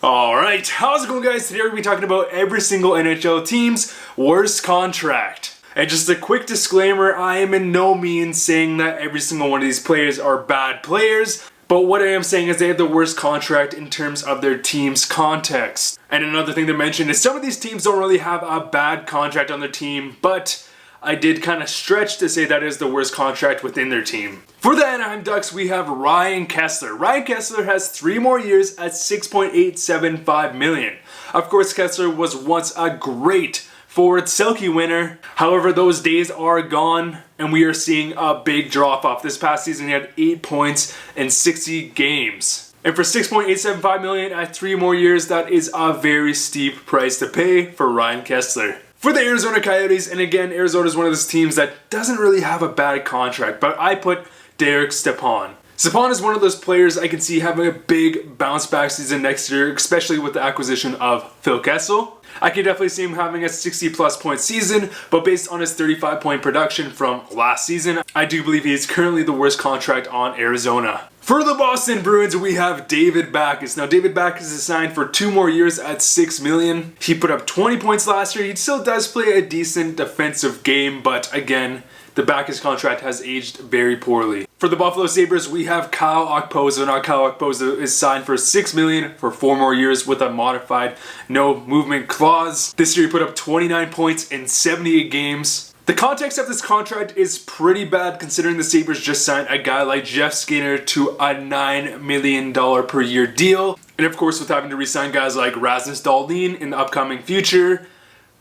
Alright, how's it going guys? Today we're going to be talking about every single NHL team's worst contract. And just a quick disclaimer, I am in no means saying that every single one of these players are bad players, but what I am saying is they have the worst contract in terms of their team's context. And another thing to mention is some of these teams don't really have a bad contract on their team, but I did kind of stretch to say that is the worst contract within their team. For the Anaheim Ducks, we have Ryan Kesler. Ryan Kesler has 3 more years at $6.875 million. Of course, Kesler was once a great Forward Selke winner. However, those days are gone and we are seeing a big drop off. This past season he had 8 points in 60 games. And for $6.875 million at 3 more years, that is a very steep price to pay for Ryan Kesler. For the Arizona Coyotes, and again, Arizona is one of those teams that doesn't really have a bad contract, but I put Derek Stepan. Stepan is one of those players I can see having a big bounce back season next year, especially with the acquisition of Phil Kessel. I can definitely see him having a 60+ point season, but based on his 35-point production from last season, I do believe he is currently the worst contract on Arizona. For the Boston Bruins, we have David Backes. Now, David Backes is signed for 2 more years at $6 million. He put up 20 points last year. He still does play a decent defensive game, but again, the Backes contract has aged very poorly. For the Buffalo Sabres, we have Kyle Okposo. Now, Kyle Okposo is signed for $6 million for 4 more years with a modified no movement clause. This year, he put up 29 points in 78 games. The context of this contract is pretty bad considering the Sabres just signed a guy like Jeff Skinner to a $9 million per year deal. And of course, with having to re-sign guys like Rasmus Dahlin in the upcoming future,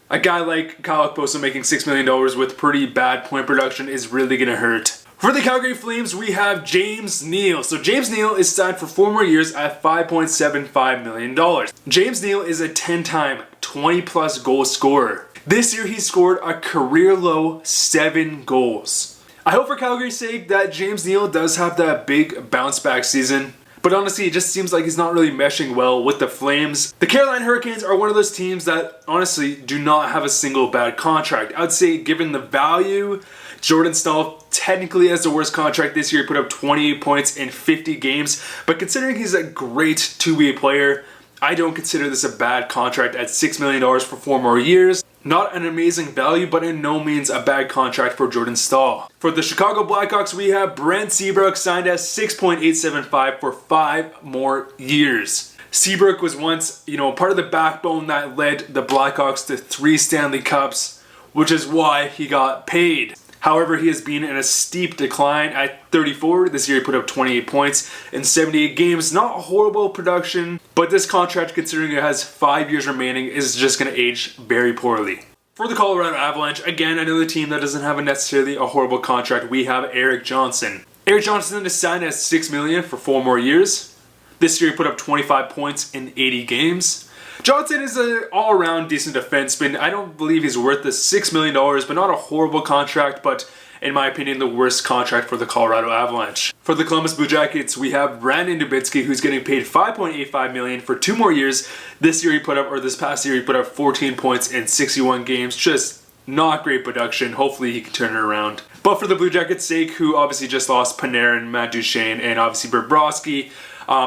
a guy like Kyle Okposo making $6 million with pretty bad point production is really going to hurt. For the Calgary Flames, we have James Neal. So James Neal is signed for 4 more years at $5.75 million. James Neal is a 10-time 20+ goal scorer. This year he scored a career low 7 goals. I hope for Calgary's sake that James Neal does have that big bounce back season. But honestly, it just seems like he's not really meshing well with the Flames. The Carolina Hurricanes are one of those teams that honestly do not have a single bad contract. I would say given the value, Jordan Staal technically has the worst contract this year. He put up 28 points in 50 games. But considering he's a great two-way player, I don't consider this a bad contract at $6 million for 4 more years. Not an amazing value, but in no means a bad contract for Jordan Staal. For the Chicago Blackhawks, we have Brent Seabrook signed at $6.875 for 5 more years. Seabrook was once, part of the backbone that led the Blackhawks to 3 Stanley Cups, which is why he got paid. However, he has been in a steep decline at 34. This year he put up 28 points in 78 games. Not a horrible production, but this contract, considering it has 5 years remaining, is just going to age very poorly. For the Colorado Avalanche, again, another team that doesn't have necessarily a horrible contract, we have Erik Johnson. Erik Johnson is signed at $6 million for 4 more years. This year he put up 25 points in 80 games. Johnson is an all-around decent defenseman. I don't believe he's worth the $6 million, but not a horrible contract, but in my opinion, the worst contract for the Colorado Avalanche. For the Columbus Blue Jackets, we have Brandon Dubinsky, who's getting paid $5.85 million for 2 more years. This past year, he put up 14 points in 61 games. Just not great production. Hopefully, he can turn it around. But for the Blue Jackets' sake, who obviously just lost Panarin, Matt Duchene, and obviously Bobrovsky,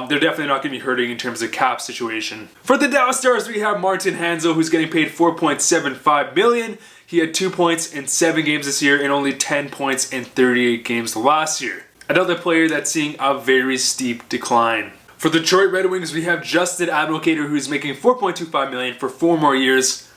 they're definitely not going to be hurting in terms of cap situation. For the Dallas Stars, we have Martin Hanzal, who's getting paid $4.75 million. He had 2 points in 7 games this year and only 10 points in 38 games last year. Another player that's seeing a very steep decline. For the Detroit Red Wings, we have Justin Abdelkader, who's making $4.25 million for 4 more years.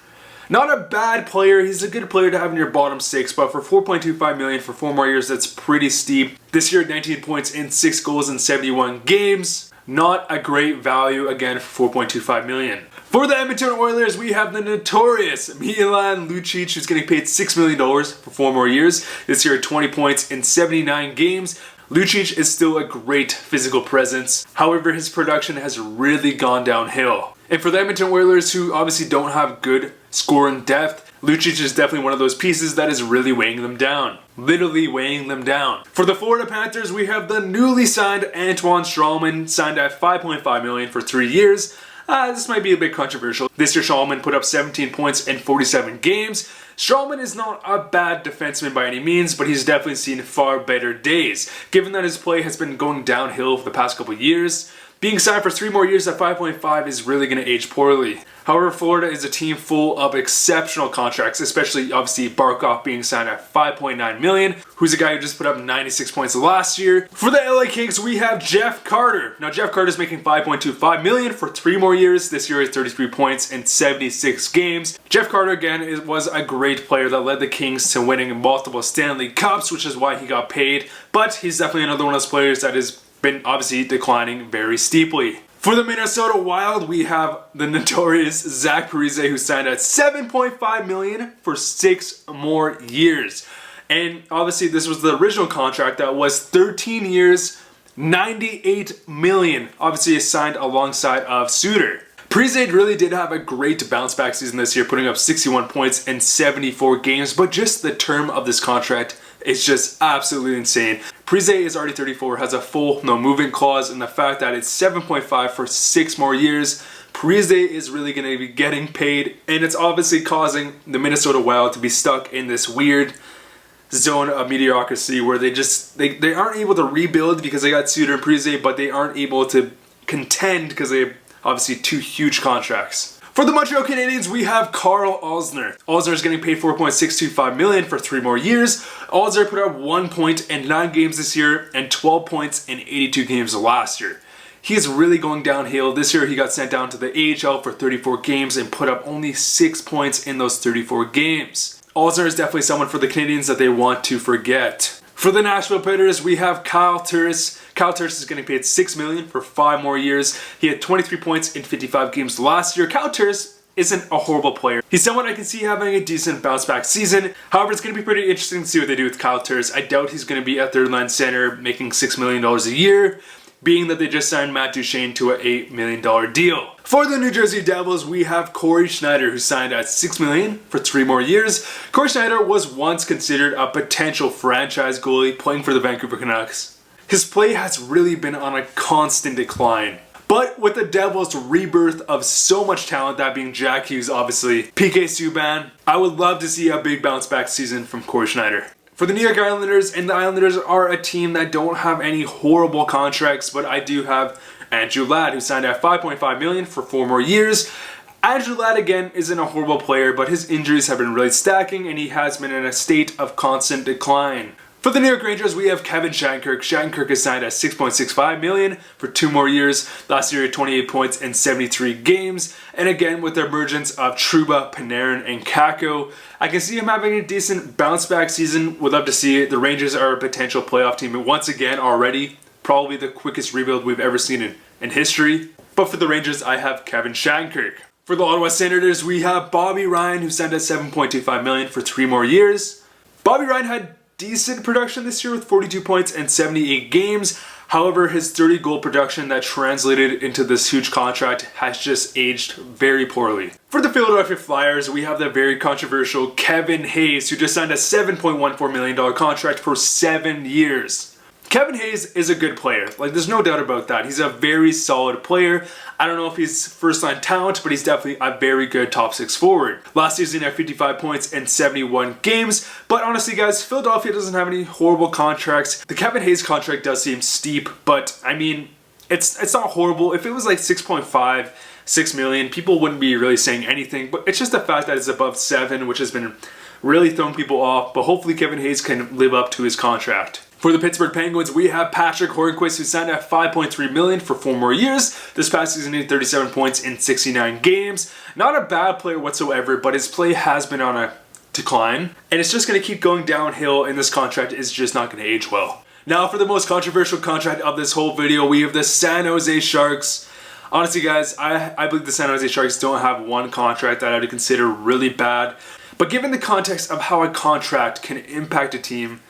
Not a bad player, he's a good player to have in your bottom 6, but for $4.25 million for 4 more years, that's pretty steep. This year, 19 points in 6 goals in 71 games. Not a great value, again, for $4.25 million. For the Edmonton Oilers, we have the notorious Milan Lucic, who's getting paid $6 million for 4 more years. This year, 20 points in 79 games. Lucic is still a great physical presence. However, his production has really gone downhill. And for the Edmonton Oilers, who obviously don't have good scoring depth, Lucic is definitely one of those pieces that is really weighing them down. Literally weighing them down. For the Florida Panthers, we have the newly signed Antoine Stralman, signed at $5.5 million for 3 years. This might be a bit controversial. This year, Stralman put up 17 points in 47 games. Stralman is not a bad defenseman by any means, but he's definitely seen far better days. Given that his play has been going downhill for the past couple years, Being signed for 3 more years at 5.5 is really going to age poorly. However, Florida is a team full of exceptional contracts, especially obviously Barkov being signed at $5.9 million, who's a guy who just put up 96 points last year. For the LA Kings, we have Jeff Carter. Now, Jeff Carter is making $5.25 million for 3 more years. This year is 33 points in 76 games. Jeff Carter, again, was a great player that led the Kings to winning multiple Stanley Cups, which is why he got paid. But he's definitely another one of those players that has been obviously declining very steeply. For the Minnesota Wild, we have the notorious Zach Parise, who signed at $7.5 million for 6 more years. And obviously this was the original contract that was 13 years, $98 million. Obviously signed alongside of Suter. Parise really did have a great bounce back season this year, putting up 61 points in 74 games, but just the term of this contract is just absolutely insane. Parise is already 34, has a full no movement clause, and the fact that it's 7.5 for 6 more years, Parise is really going to be getting paid, and it's obviously causing the Minnesota Wild to be stuck in this weird zone of mediocrity where they aren't able to rebuild because they got Suter and Parise, but they aren't able to contend because they have obviously 2 huge contracts. For the Montreal Canadiens, we have Carl Alzner. Alzner is getting paid $4.625 million for 3 more years. Alzner put up 1 point in 9 games this year and 12 points in 82 games last year. He is really going downhill. This year he got sent down to the AHL for 34 games and put up only 6 points in those 34 games. Alzner is definitely someone for the Canadiens that they want to forget. For the Nashville Predators, we have Kyle Turris. Kyle Turris is getting paid $6 million for 5 more years. He had 23 points in 55 games last year. Kyle Turris isn't a horrible player. He's someone I can see having a decent bounce back season. However, it's going to be pretty interesting to see what they do with Kyle Turris. I doubt he's going to be at third line center making $6 million a year, being that they just signed Matt Duchene to an $8 million deal. For the New Jersey Devils, we have Corey Schneider, who signed at $6 million for 3 more years. Corey Schneider was once considered a potential franchise goalie playing for the Vancouver Canucks. His play has really been on a constant decline. But with the Devils' rebirth of so much talent, that being Jack Hughes, obviously, PK Subban, I would love to see a big bounce back season from Corey Schneider. For the New York Islanders, and the Islanders are a team that don't have any horrible contracts, but I do have Andrew Ladd, who signed at $5.5 million for 4 more years. Andrew Ladd, again, isn't a horrible player, but his injuries have been really stacking, and he has been in a state of constant decline. For the New York Rangers, we have Kevin Shattenkirk. Shattenkirk is signed at $6.65 million for 2 more years. Last year, 28 points in 73 games. And again, with the emergence of Trouba, Panarin, and Kakko, I can see him having a decent bounce-back season. Would love to see it. The Rangers are a potential playoff team, and once again, already, probably the quickest rebuild we've ever seen in history. But for the Rangers, I have Kevin Shattenkirk. For the Ottawa Senators, we have Bobby Ryan, who signed at $7.25 million for 3 more years. Bobby Ryan had decent production this year with 42 points and 78 games. However, his 30-goal production that translated into this huge contract has just aged very poorly. For the Philadelphia Flyers, we have the very controversial Kevin Hayes, who just signed a $7.14 million contract for 7 years. Kevin Hayes is a good player. Like, there's no doubt about that. He's a very solid player. I don't know if he's first-line talent, but he's definitely a very good top 6 forward. Last season, he had 55 points in 71 games. But honestly, guys, Philadelphia doesn't have any horrible contracts. The Kevin Hayes contract does seem steep, but I mean, it's not horrible. If it was like 6.5, 6 million, people wouldn't be really saying anything. But it's just the fact that it's above 7, which has been really throwing people off. But hopefully, Kevin Hayes can live up to his contract. For the Pittsburgh Penguins, we have Patrick Hornquist, who signed at $5.3 million for 4 more years. This past season, he had 37 points in 69 games. Not a bad player whatsoever, but his play has been on a decline. And it's just going to keep going downhill, and this contract is just not going to age well. Now, for the most controversial contract of this whole video, we have the San Jose Sharks. Honestly, guys, I believe the San Jose Sharks don't have one contract that I would consider really bad. But given the context of how a contract can impact a team,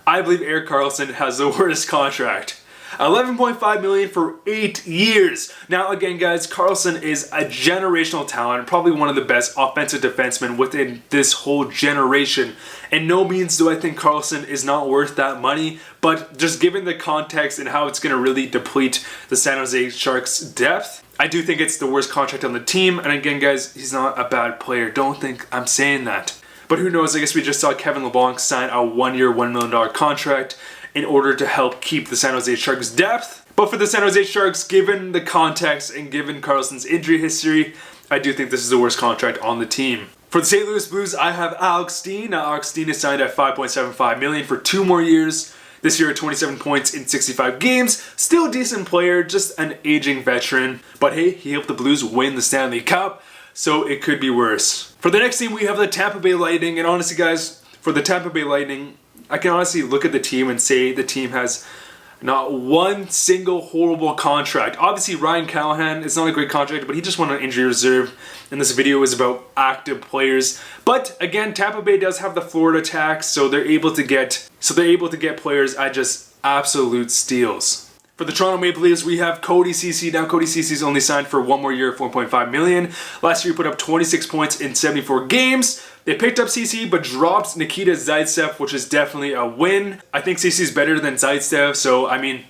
I believe Erik Karlsson has the worst contract. $11.5 million for 8 years. Now again, guys, Karlsson is a generational talent, probably one of the best offensive defensemen within this whole generation. And no means do I think Karlsson is not worth that money, but just given the context and how it's going to really deplete the San Jose Sharks' depth, I do think it's the worst contract on the team. And again, guys, he's not a bad player. Don't think I'm saying that. But who knows, I guess we just saw Kevin LeBlanc sign a 1-year, $1 million contract in order to help keep the San Jose Sharks' depth. But for the San Jose Sharks, given the context and given Karlsson's injury history, I do think this is the worst contract on the team. For the St. Louis Blues, I have Alex Steen. Now, Alex Steen is signed at $5.75 million for 2 more years. This year, 27 points in 65 games. Still a decent player, just an aging veteran. But hey, he helped the Blues win the Stanley Cup, so it could be worse. For the next team, we have the Tampa Bay Lightning. And honestly, guys, for the Tampa Bay Lightning, I can honestly look at the team and say the team has not one single horrible contract. Obviously, Ryan Callahan is not a great contract, but he just won on injury reserve. And this video is about active players. But again, Tampa Bay does have the Florida tax, so they're able to get players at just absolute steals. For the Toronto Maple Leafs, we have Cody Ceci. Now, Cody Ceci's only signed for 1 more year, $4.5 million. Last year, he put up 26 points in 74 games. They picked up Ceci, but dropped Nikita Zaitsev, which is definitely a win. I think Ceci's better than Zaitsev, so I mean,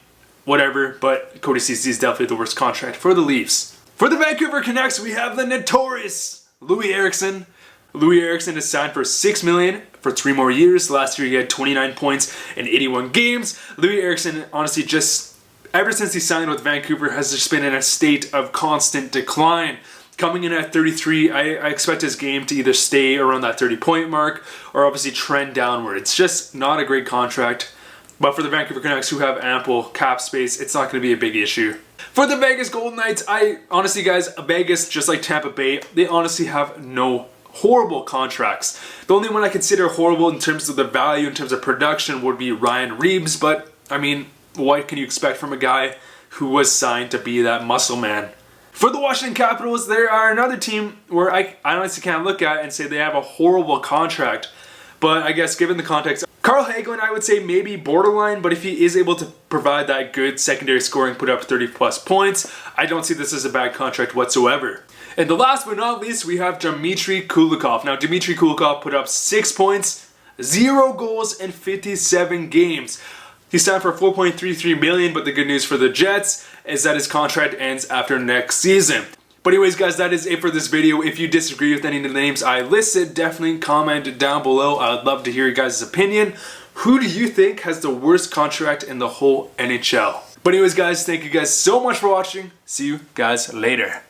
whatever. But Cody Ceci is definitely the worst contract for the Leafs. For the Vancouver Canucks, we have the notorious Louis Eriksson. Louis Eriksson is signed for $6 million for 3 more years. Last year, he had 29 points in 81 games. Louis Eriksson, honestly, just ever since he signed with Vancouver, has just been in a state of constant decline. Coming in at 33, I expect his game to either stay around that 30-point mark or obviously trend downward. It's just not a great contract. But for the Vancouver Canucks, who have ample cap space, it's not going to be a big issue. For the Vegas Golden Knights, honestly, guys, Vegas, just like Tampa Bay, they honestly have no horrible contracts. The only one I consider horrible in terms of the value, in terms of production, would be Ryan Reeves. But, I mean, what can you expect from a guy who was signed to be that muscle man? For the Washington Capitals, there are another team where I honestly can't look at and say they have a horrible contract. But I guess given the context, Carl Hagelin, I would say maybe borderline, but if he is able to provide that good secondary scoring, put up 30 plus points, I don't see this as a bad contract whatsoever. And the last but not least, we have Dmitry Kulikov. Now, Dmitry Kulikov put up 6 points, 0 goals in 57 games. He signed for $4.33 million, but the good news for the Jets is that his contract ends after next season. But anyways, guys, that is it for this video. If you disagree with any of the names I listed, definitely comment down below. I would love to hear your guys' opinion. Who do you think has the worst contract in the whole NHL? But anyways, guys, thank you guys so much for watching. See you guys later.